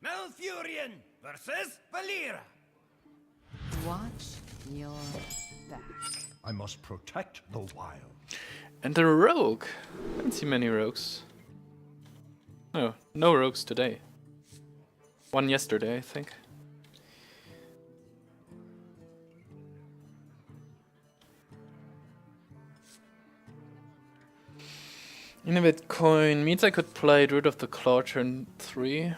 Malfurion versus Valera. Watch your back. I must protect the wild. And a rogue. I haven't seen many rogues. No, no rogues today. One yesterday, I think. Innovate coin means I could play Druid of the Claw turn 3.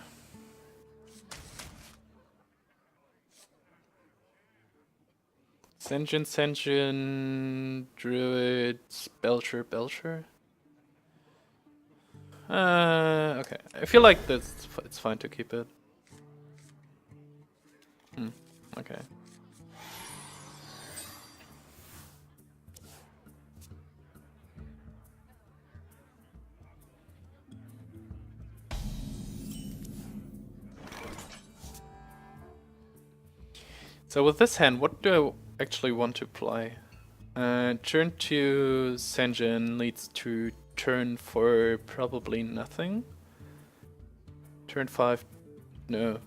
Sentient, Druid, Belcher. Okay. I feel like it's fine to keep it. Okay. So with this hand, what do I actually want to play? Turn 2 Senjin leads to turn 4 probably nothing. Turn 5, no.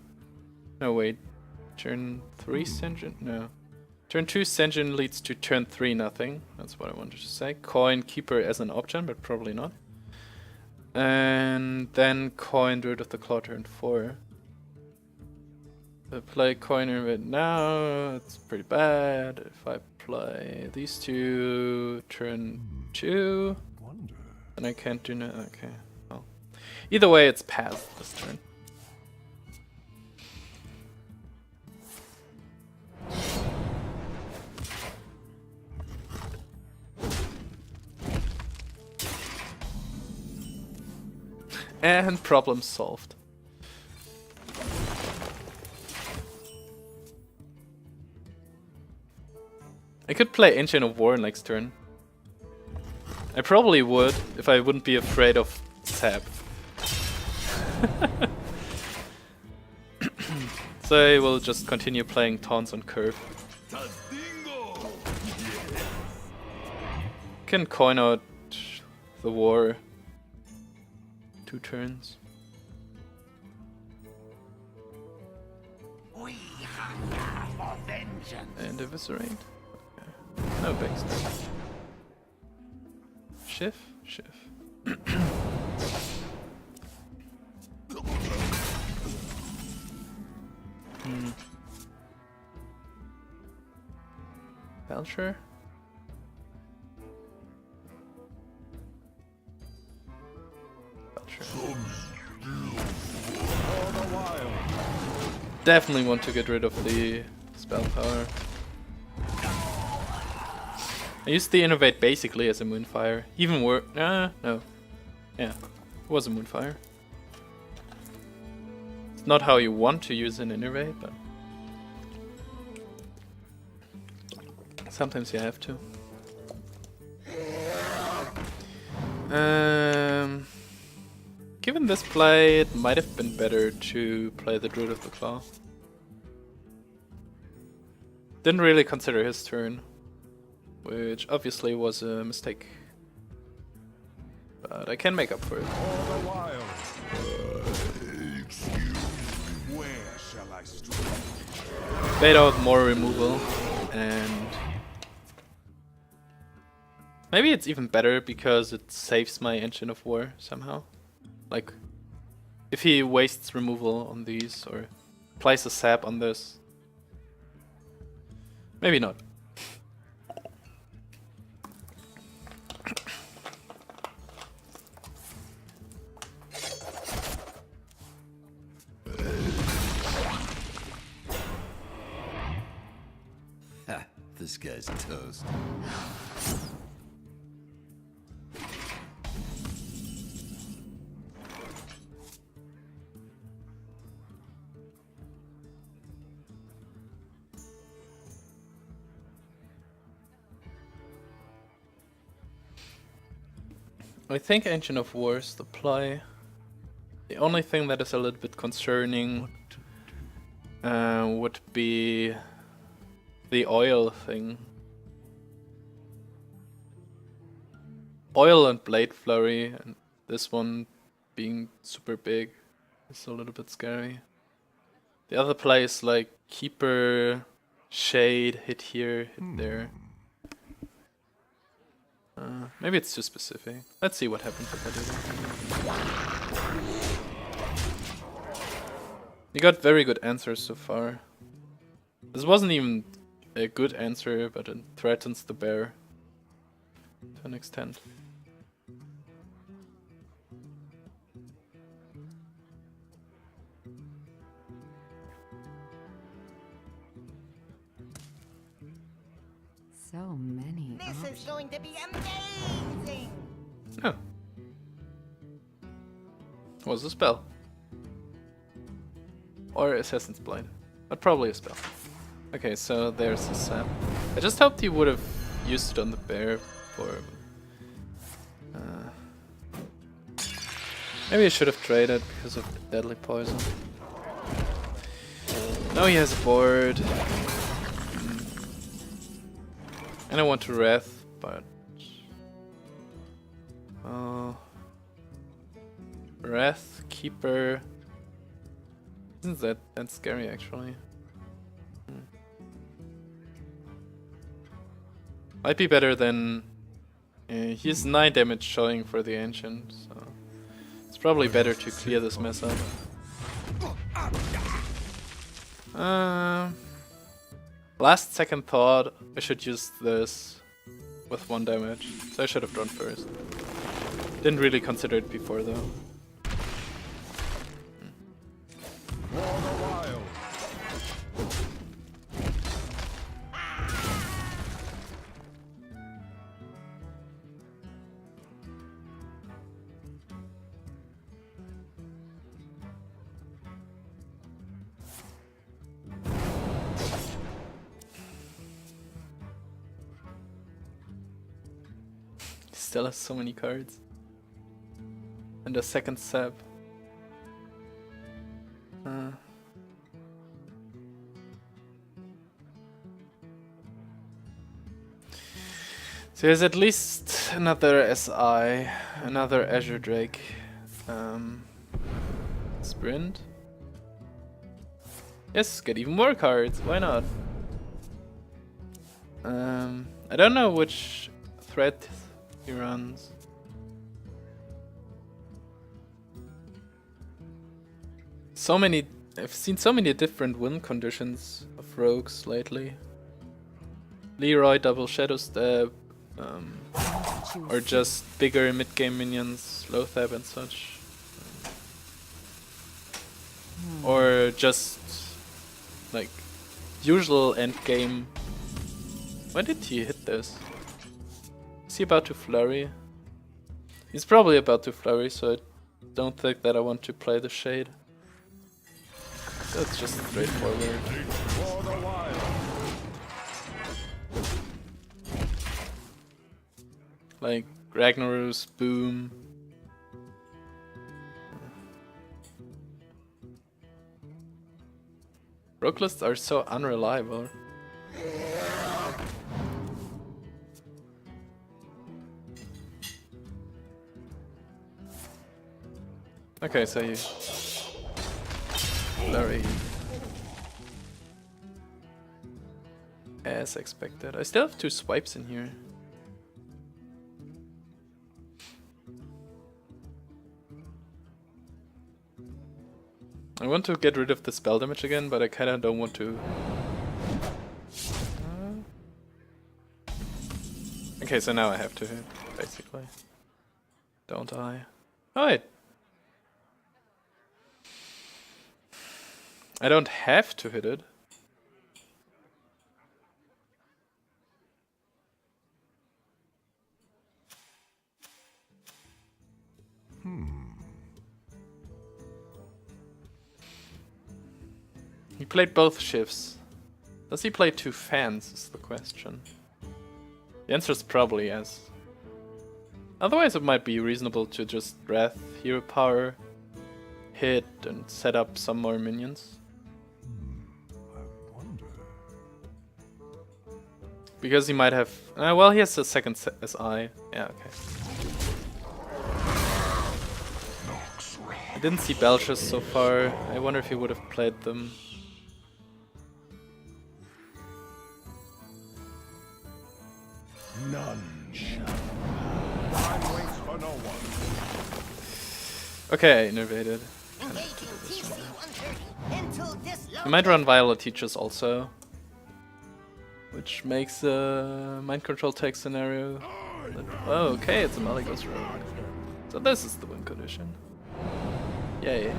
No wait. Turn 3 Senjin, no. Turn 2 Senjin leads to turn 3 nothing. That's what I wanted to say. Coin Keeper as an option, but probably not. And then coin Druid of the Claw turn 4. If I play coiner right now, it's pretty bad. If I play these two, turn 2, then I can't do no. Okay, well, either way, it's passed this turn. And problem solved. I could play Ancient of War next turn. I probably would, if I wouldn't be afraid of Sap. So I will just continue playing taunts on curve. Can coin out the war. 2 turns. And eviscerate. No big stuff. Shift? Belcher? Definitely want to get rid of the spell power. I used the Innovate basically as a Moonfire. Even worse. No. Yeah, it was a Moonfire. It's not how you want to use an Innovate, but sometimes you have to. Given this play, it might have been better to play the Druid of the Claw. Didn't really consider his turn, which obviously was a mistake. But I can make up for it. Bait out more removal, and maybe it's even better because it saves my Engine of War somehow. Like, if he wastes removal on these or applies a sap on this. Maybe not. Ha, this guy's toast. I think Ancient of War is the play. The only thing that is a little bit concerning would be the oil thing. Oil and Blade Flurry, and this one being super big is a little bit scary. The other play is like Keeper, Shade, hit here, hit there. Maybe it's too specific. Let's see what happens if I do that. You got very good answers so far. This wasn't even a good answer, but it threatens the bear to an extent. So many. This is going to be amazing! Oh. Was a spell. Or Assassin's Blade. But probably a spell. Okay, so there's the sap. I just hoped you would have used it on the bear for... maybe I should have traded because of the deadly poison. Now he has a board. And I want to Wrath, but... Wrath, Keeper... Isn't that scary actually? Might be better than... he has 9 damage showing for the Ancient, so... It's probably better to clear this mess up. Last second thought, I should use this with 1 damage, so I should have drawn first. Didn't really consider it before though. Still has so many cards. And a second sap. So there's at least another SI, another Azure Drake. Sprint. Yes, get even more cards, why not? I don't know which threat he runs. So many, I've seen so many different win conditions of rogues lately. Leroy, double Shadow Step, or just bigger mid-game minions, low thab and such. Or just like usual end game. When did he hit this? Is he about to flurry? He's probably about to flurry, so I don't think that I want to play the Shade. That's just straightforward. Like Ragnarus, boom. Rogue lists are so unreliable. Okay, so you flurry. As expected. I still have 2 swipes in here. I want to get rid of the spell damage again, but I kinda don't want to. Okay, so now I have to hit, basically. Don't I? Oh wait. I don't have to hit it. He played both shifts. Does he play 2 fans is the question. The answer is probably yes. Otherwise it might be reasonable to just Wrath, Hero Power, hit and set up some more minions. Because he might have... well, he has a second SI. Yeah, okay. I didn't see Belchers so far. I wonder if he would have played them. Okay, I innovated. Engaging TC 130 until dislocated. I might run Viola Teachers also, which makes a mind control tech scenario. Oh, okay, it's a Malygos Rogue. So this is the win condition. Yay.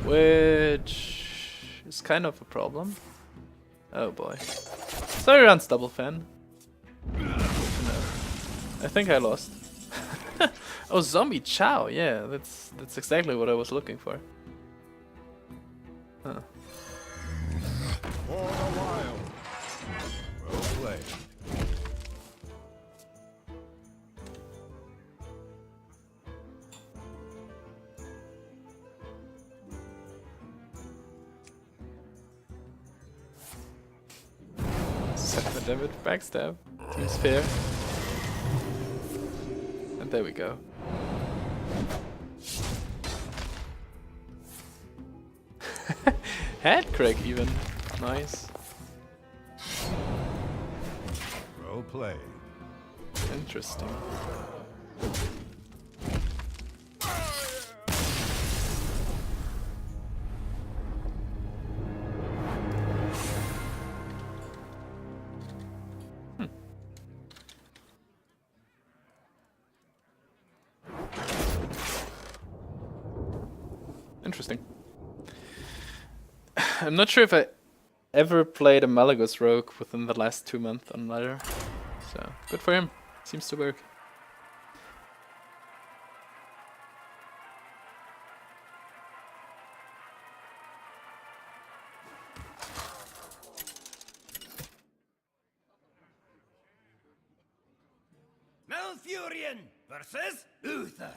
Which is kind of a problem. Oh boy. So he runs double fan. No. I think I lost. Oh, zombie chow. Yeah, that's exactly what I was looking for. Huh. For the wild. Well played. Damn it, backstab. Seems fair. And there we go. Head crack even. Nice. Well played. Interesting. Interesting. I'm not sure if I ever played a Malygos Rogue within the last 2 months on ladder. So, good for him. Seems to work. Malfurion versus Uther.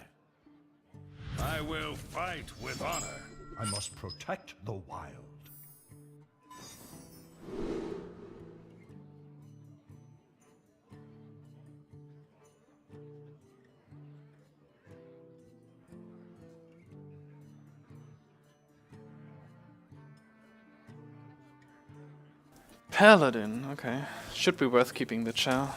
I will fight with honor. I must protect the wild. Paladin, okay. Should be worth keeping the chow.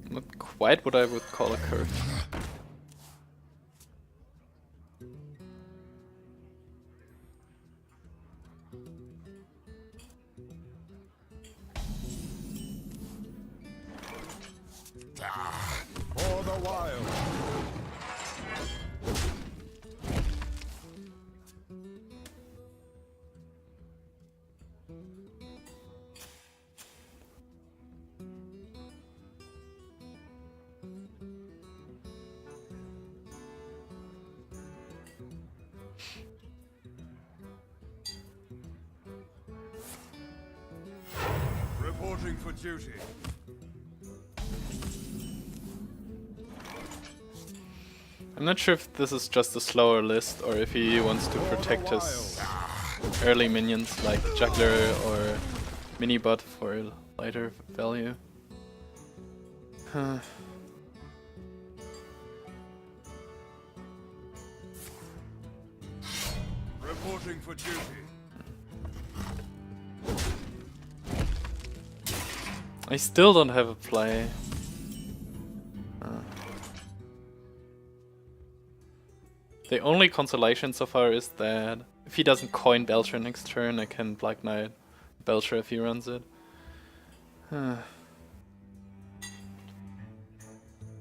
Not quite what I would call a curve. For the wild. Reporting for duty. I'm not sure if this is just a slower list or if he wants to protect his early minions like Juggler or Minibot for a lighter value. Huh. Reporting for duty. I still don't have a play. The only consolation so far is that if he doesn't coin Belcher next turn, I can Black Knight Belcher if he runs it.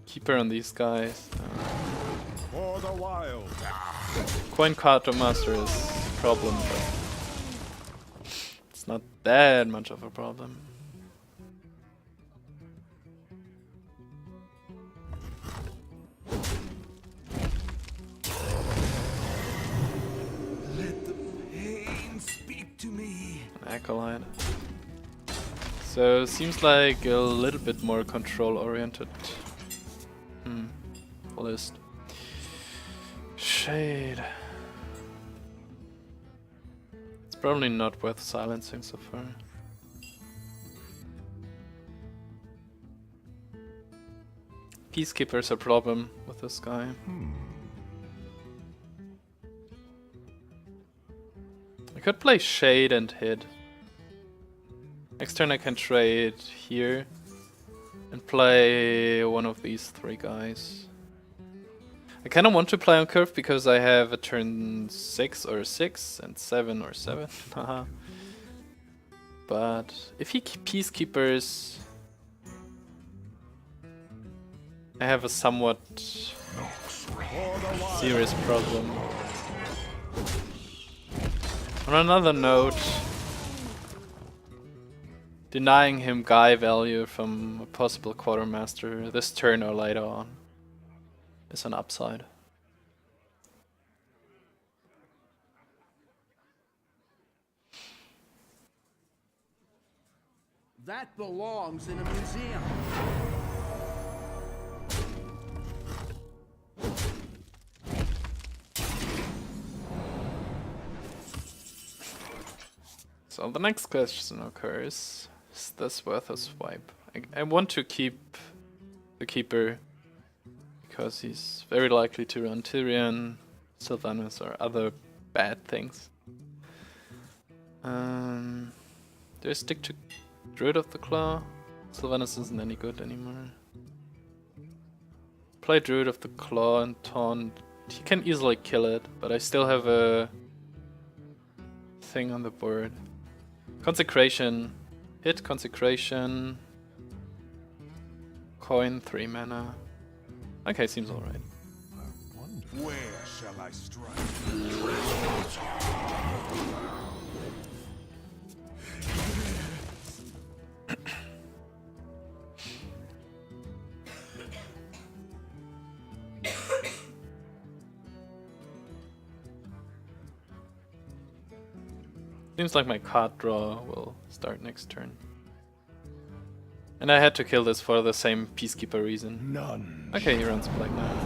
Keeper on these guys. For the wild. Coin Carto Master is a problem, but it's not that much of a problem. Acolyte. So seems like a little bit more control oriented list. Shade. It's probably not worth silencing so far. Peacekeeper's a problem with this guy. I could play Shade and hit. Next turn I can trade here and play one of these 3 guys. I kind of want to play on curve because I have a turn 6 or 6 and 7 or 7. Haha. But if he peacekeepers, I have a somewhat serious problem. On another note, denying him guy value from a possible quartermaster this turn or later on is an upside. That belongs in a museum. So the next question occurs, is this worth a swipe? I want to keep the keeper because he's very likely to run Tyrion, Sylvanas or other bad things. Do I stick to Druid of the Claw? Sylvanas isn't any good anymore. Play Druid of the Claw and taunt. He can easily kill it, but I still have a thing on the board. Consecration. Hit Consecration. Coin 3 mana. Okay, seems alright. Where shall I strike? Seems like my card draw will start next turn. And I had to kill this for the same Peacekeeper reason. None. Okay, he runs Black Knight.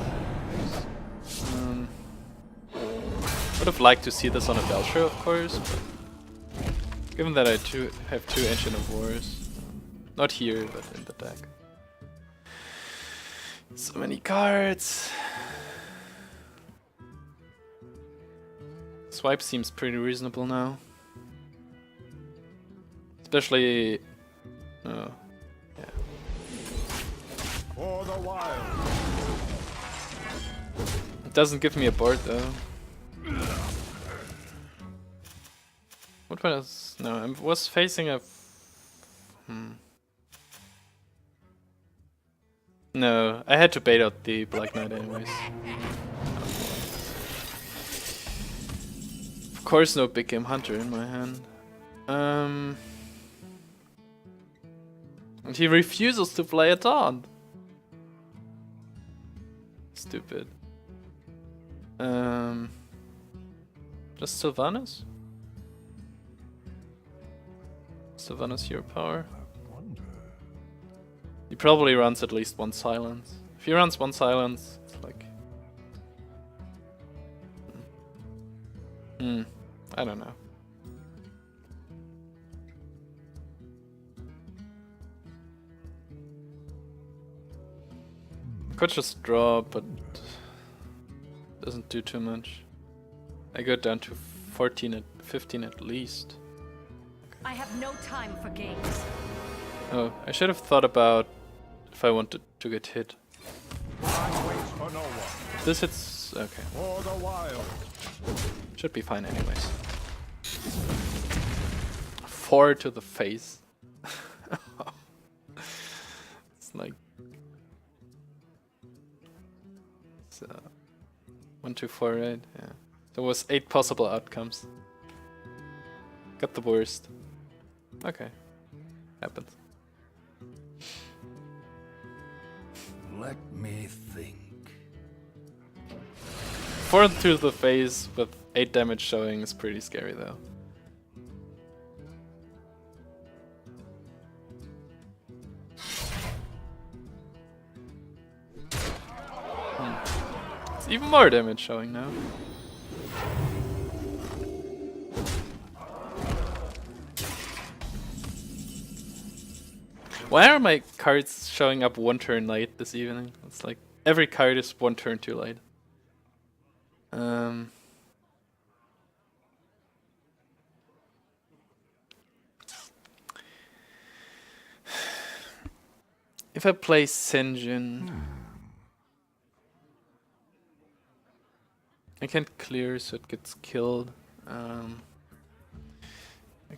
Would have liked to see this on a Belcher, of course, but given that I have 2 Ancient of Wars, not here, but in the deck. So many cards. Swipe seems pretty reasonable now. Especially... yeah. For the wild. It doesn't give me a board though. What was... No, I was facing a... No, I had to bait out the Black Knight anyways. Of course no Big Game Hunter in my hand. And he refuses to play a taunt. Stupid. Just Sylvanas? Sylvanas Hero Power. He probably runs at least 1 silence. If he runs 1 silence, it's like... I don't know. Could just draw, but doesn't do too much. I go down to 14 at 15 at least. I have no time for games. Oh, I should have thought about if I wanted to get hit. Time waits for no one. If this hits, okay. For the wild. Should be fine anyways. 4 to the face. It's like... So, 1, 2, 4, right? Yeah. There was 8 possible outcomes. Got the worst. Okay. Happens. Let me think. 4 to the face with 8 damage showing is pretty scary though. It's even more damage showing now. Why are my cards showing up 1 turn late this evening? It's like every card is 1 turn too late. If I play Senjin, I can't clear, so it gets killed. I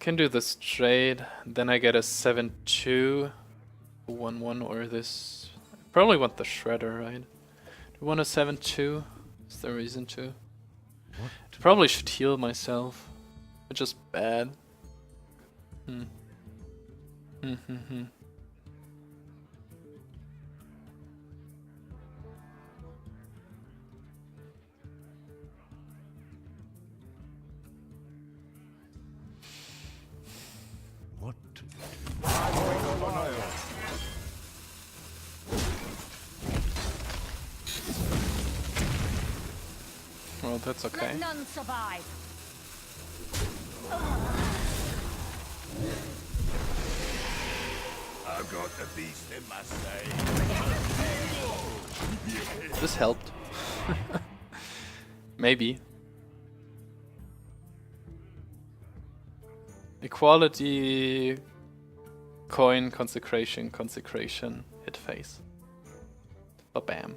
can do this trade, then I get a 7-2, 1-1, or this. I probably want the Shredder, right? Do you want a 7-2? Is there a reason to? I probably should heal myself. It's just bad. What to do? Well, that's okay. Let none survive. I've got the beast in my sight. This helped. Maybe. Equality, coin, consecration, consecration, hit face. Ba-bam.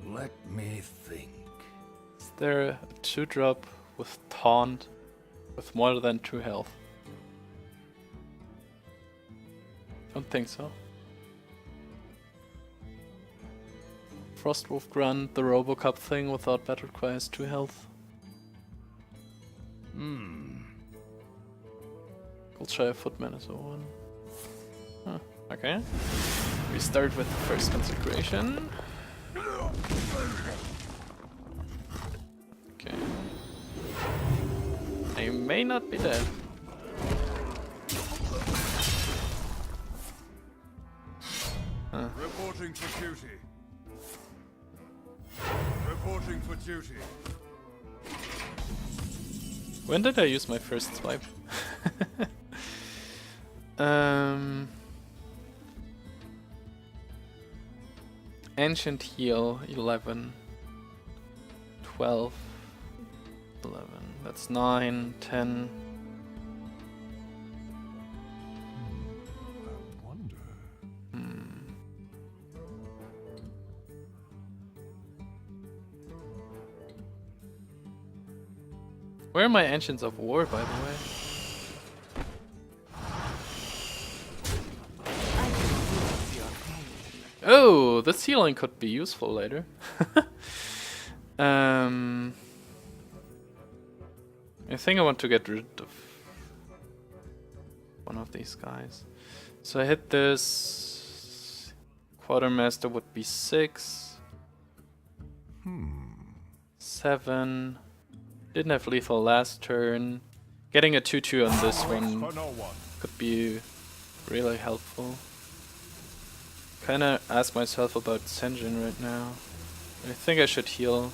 Let me think. Is there a 2-drop with taunt with more than 2 health? Don't think so. Frostwolf Grunt, the Robocup thing without battle cry has 2 health. Goldshire Footman is a 1. Huh, okay. We start with the first consecration. Okay. I may not be dead. Reporting for duty. Reporting for duty. When did I use my first swipe? Ancient Heal 11, 12, 11. That's 9, 10. I wonder. Where are my Ancients of War, by the way? Oh, this healing could be useful later. I think I want to get rid of one of these guys. So I hit this. Quartermaster would be 6. 7. Didn't have lethal last turn. Getting a 2-2 on this one For no one. could be really helpful. Kinda ask myself about Senjin right now. I think I should heal.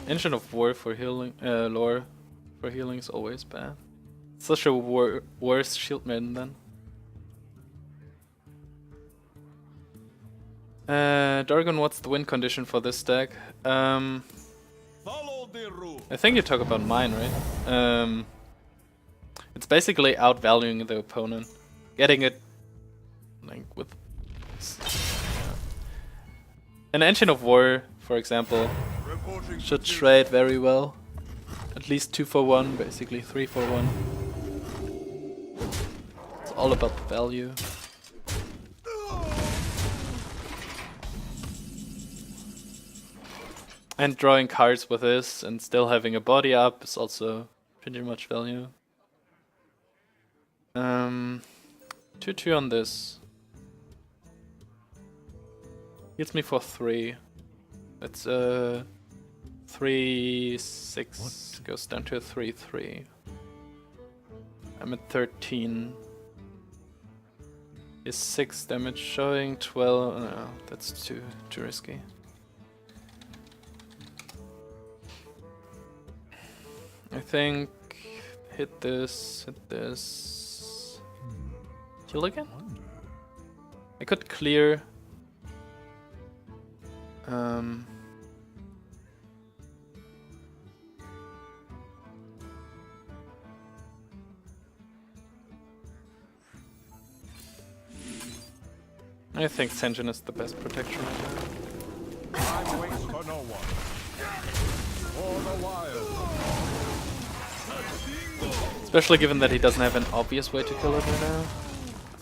Engine of War for healing, lore for healing is always bad. Such a worse shield maiden then. Dargon, what's the win condition for this deck? Follow the rule. I think you talk about mine, right? It's basically outvaluing the opponent, getting it like with an Engine of War, for example, Reporting for should duty. trade very well. At least 2 for 1, basically 3 for 1. It's all about the value. And drawing cards with this and still having a body up is also pretty much value. 2-2 on this. Heals me for 3. That's 3-6 goes down to a 3-3. I'm at 13. Is 6 damage showing 12? No, that's too risky. I think hit this, Heal again? I could clear Um, I think Senjin is the best protection right now. Time waits for no one. For the wild. Especially given that he doesn't have an obvious way to kill it right now.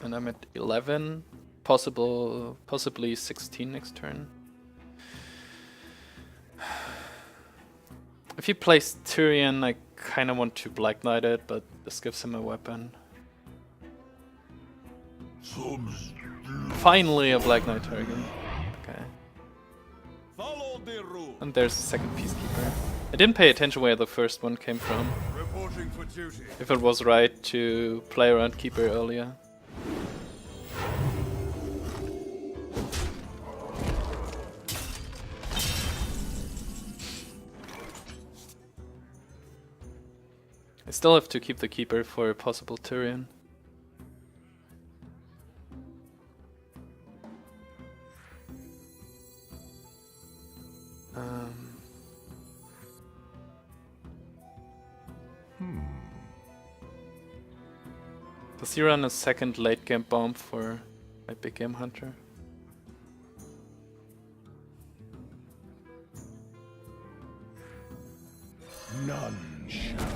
And I'm at 11. Possibly 16 next turn. If he plays Tyrion, I kinda want to Black Knight it, but this gives him a weapon. Finally a Black Knight target. Okay. Follow the rule. And there's the second Peacekeeper. I didn't pay attention where the first one came from. Reporting for duty. If it was right to play around Keeper earlier. I still have to keep the Keeper for a possible Tyrion. Does he run a second late game bomb for a big game hunter? None shall.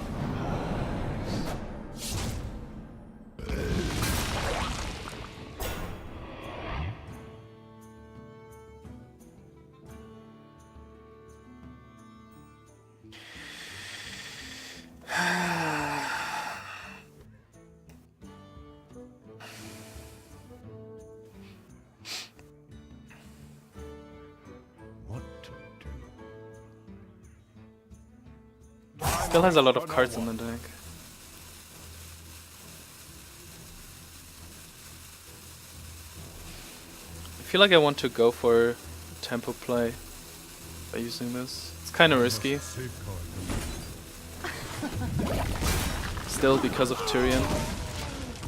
Still has a lot of cards in the deck. I feel like I want to go for tempo play by using this. It's kind of risky. Still because of Tyrion.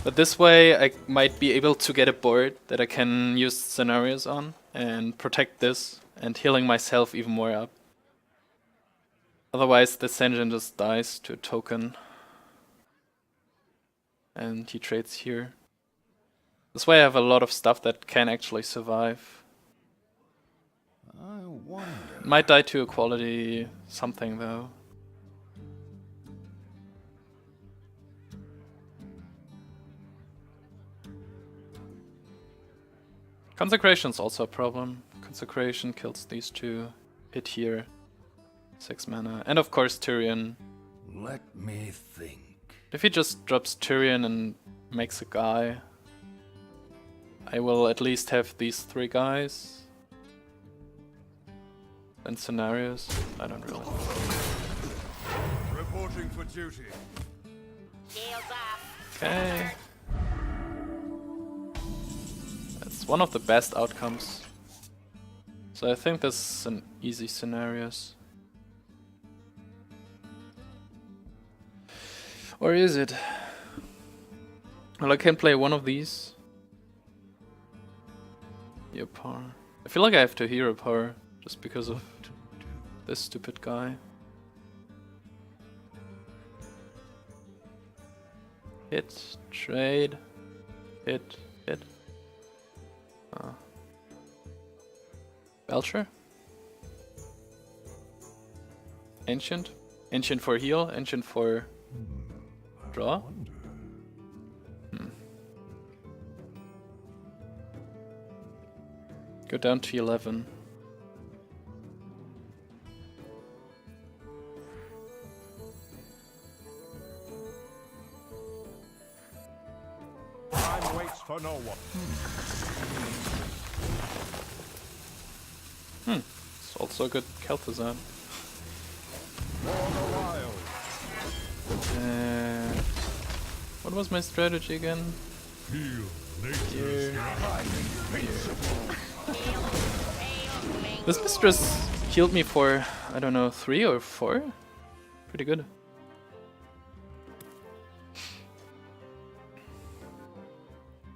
But this way I might be able to get a board that I can use scenarios on and protect this and healing myself even more up. Otherwise the Senjin just dies to a token. And he trades here. This way I have a lot of stuff that can actually survive. I wonder. Might die to a quality something though. Consecration's also a problem. Consecration kills these two. Hit here. 6 mana. And of course Tyrion. Let me think. If he just drops Tyrion and makes a guy, I will at least have these 3 guys. And scenarios. I don't really know. Reporting for duty. Okay. That's one of the best outcomes. So I think this is an easy scenarios. Or is it? Well, I can play one of these. Hero power. I feel like I have to hero power just because of this stupid guy. Hit, trade, hit, hit. Belcher? Ancient? Ancient for heal, ancient for draw? Go down to 11. Time waits for no one. It's also a good Kel'Thuzad. For the wild. What was my strategy again? Feel Here. nature's This mistress healed me for, I don't know, 3 or 4? Pretty good.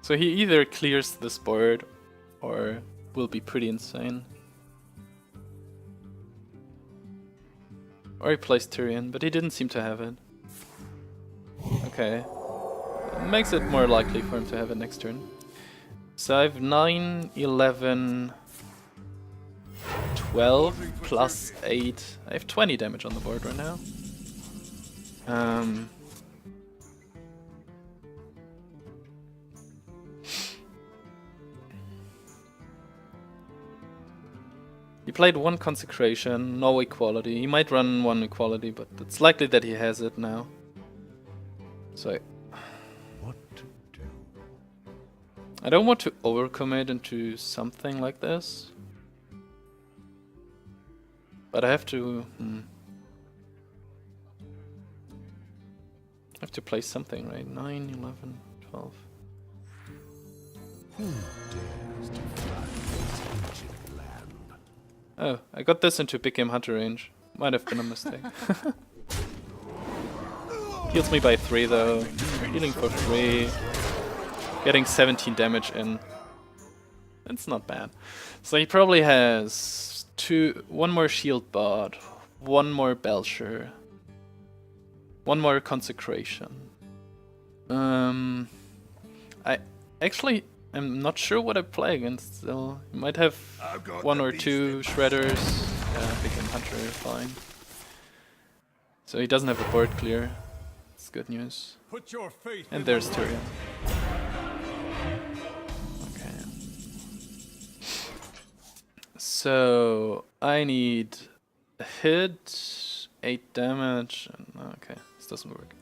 So he either clears this board or will be pretty insane. Or he plays Tyrion, but he didn't seem to have it. Okay. Makes it more likely for him to have it next turn. So I have 9, 11, 12 plus 8. I have 20 damage on the board right now. He played 1 Consecration, no Equality. He might run 1 Equality, but it's likely that he has it now. So What to do? I don't want to overcommit into something like this. But I have to... I have to play something, right? 9, 11, 12. Who dares to fly this ancient land? Oh, I got this into big game hunter range. Might have been a mistake. Heals me by 3 though. Healing for 3. Getting 17 damage in. It's not bad. So he probably has 1 more shield bot, 1 more Belcher, 1 more Consecration. I actually am not sure what I play against, so he might have 1 or 2 Shredders. Yeah, big game hunter, fine. So he doesn't have a board clear. It's good news. Put your faith And in there's the Tyrion. Okay. So I need a hit, 8 damage, and okay, this doesn't work.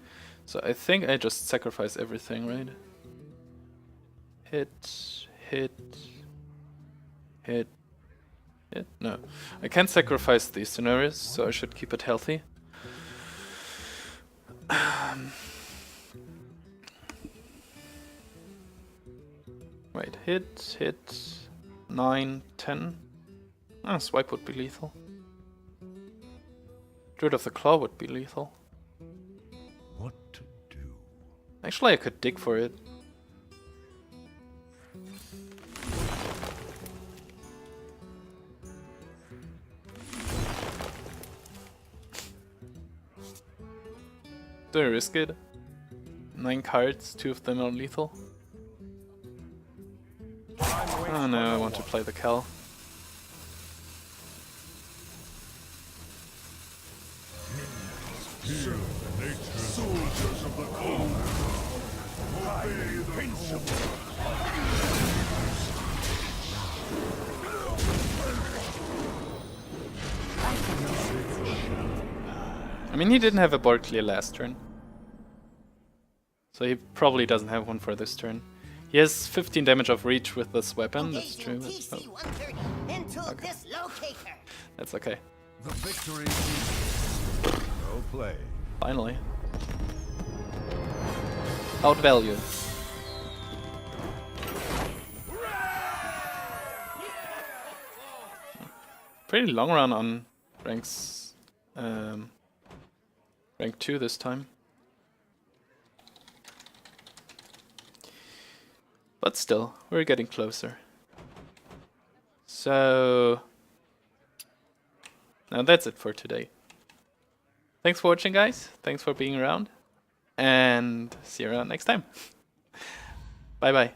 So I think I just sacrifice everything, right? Hit, hit, hit, hit. No, I can't sacrifice these scenarios, so I should keep it healthy. Right, hit, 9, 10. Ah, swipe would be lethal. Druid of the Claw would be lethal. What to do? Actually, I could dig for it. Do I risk it? 9 cards, 2 of them are lethal. Oh no, I want to play the Cal. soldiers of the cold. Obey the principle. I mean, he didn't have a board clear last turn. So he probably doesn't have one for this turn. He has 15 damage of reach with this weapon, that's true. That's, TC 130 into this locator. that's okay. The victory is no play. Finally. Outvalued. Pretty long run on ranks. Rank 2 this time. But still, we're getting closer. So... now that's it for today. Thanks for watching, guys. Thanks for being around. And see you around next time. Bye bye.